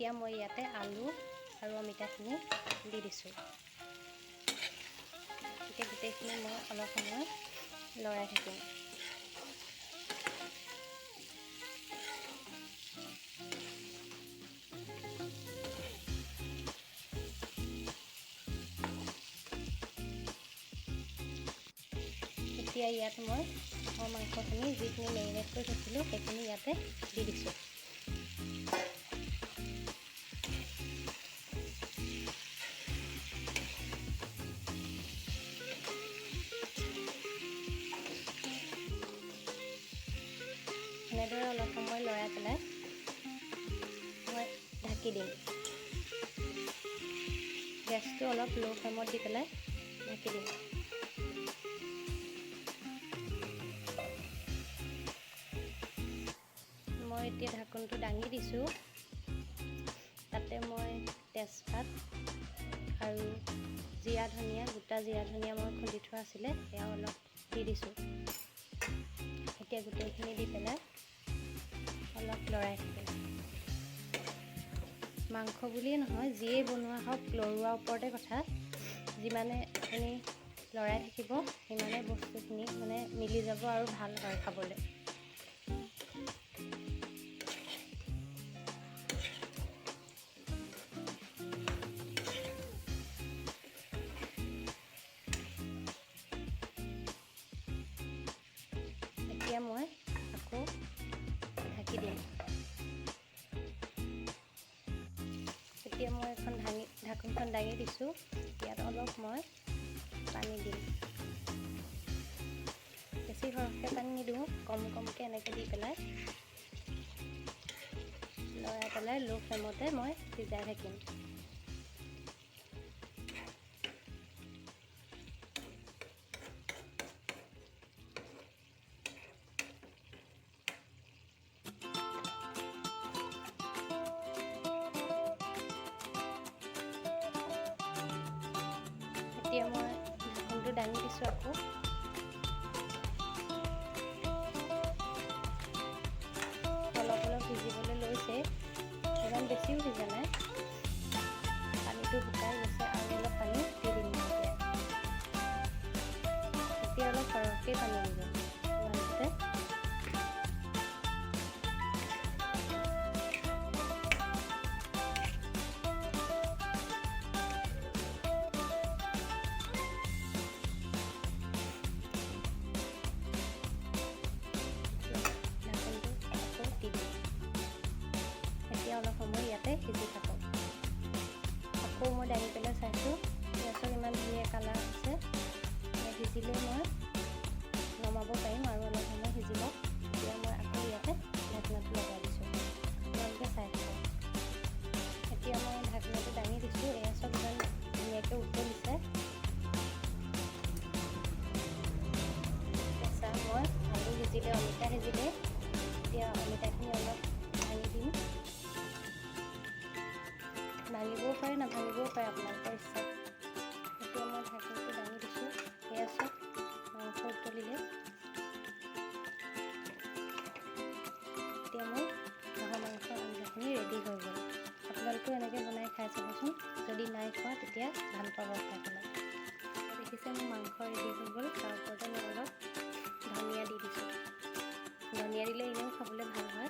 এতিয়া মই ইয়াতে আলু আৰু অমিতাখিনি দি দিছোঁ। এতিয়া গোটেইখিনি মই অলপ সময় লৰাই থাকিম। এতিয়া ইয়াত মই মাংসখিনি যিখিনি মেৰিনেট কৰি থৈছিলোঁ সেইখিনি ইয়াতে দি দিছোঁ। এনেদৰে অলপ সময় লৰাই পেলাই মই ঢাকি দিম। গেছটো অলপ ল' ফ্লেমত দি পেলাই ঢাকি দিম। মই এতিয়া ঢাকনটো দাঙি দিছোঁ। তাতে মই তেজপাত আৰু জিৰা ধনিয়া, গোটা জিৰা ধনিয়া মই খুন্দি থোৱা আছিলে সেয়া অলপ দি দিছোঁ। এতিয়া গোটেইখিনি দি পেলাই অলপ লৰাই থাকিম। মাংস বুলিয়ে নহয়, যিয়েই বনোৱা হওক লৰোৱাৰ ওপৰতে কথা। যিমানে আপুনি লৰাই থাকিব সিমানে বস্তুখিনি মানে মিলি যাব আৰু ভাল হয় খাবলৈ। এতিয়া মই আকৌ ঢাকি দিম। এতিয়া মই ঢাকনখন দাঙি দিছোঁ। ইয়াত অলপ মই পানী দিম। বেছি সৰহকৈ পানী নিদিওঁ, কমকৈ এনেকৈ দি পেলাই লৰাই পেলাই ল' ফ্লেমতে মই সিজাই থাকিম। এতিয়া মই ঢাকনটো দাঙি দিছোঁ আকৌ। অলপ অলপ সিজিবলৈ লৈছে, ইমান বেছিও সিজা নাই। পানীটো শুকাই গৈছে আৰু অলপ পানী দি দিম এতিয়া অলপ সৰহকৈ পানী দিব ইমানতে। এতিয়া অলপ সময় ইয়াতে সিজি থাকক। আকৌ মই দাঙি পেলাই চাইছোঁ, গেছৰ ইমান ধুনীয়া কালাৰ আছে। সিজিলে মই নমাব পাৰিম আৰু অলপ সময় সিজিব। এতিয়া মই আকৌ ইয়াতে ঢাকনাটো লগাই দিছোঁ। আপোনালোকে চাই থাকক। এতিয়া মই ঢাকনাটো দাঙি দিছোঁ। এয়া চব ইমান ধুনীয়াকৈ উতলিছে। কেঁচা মই আলু সিজিলে, অমিতা সিজিলে। এতিয়া অমিতাখিনি অলপ ভাঙি দিম। ভাঙিবও পাৰে নাভাঙিবও পাৰে, আপোনালোকৰ ইচ্ছা। এতিয়া মই ঢাকনটো দাঙি দিছোঁ। এয়া চব মাংস উতলিলে। এতিয়া মোৰ হাঁহৰ মাংসৰ আঞ্জাখিনি ৰেডি হৈ গ'ল। আপোনালোকেও এনেকৈ বনাই খাই চাবচোন। যদি নাই খোৱা তেতিয়া ভাল পাব খাই পেলাই। দেখিছে মোৰ মাংস ৰেডি হৈ গ'ল। তাৰ ওপৰতে মই অলপ ধনিয়া দি দিছোঁ। ধনিয়া দিলে এনেও খাবলৈ ভাল হয়।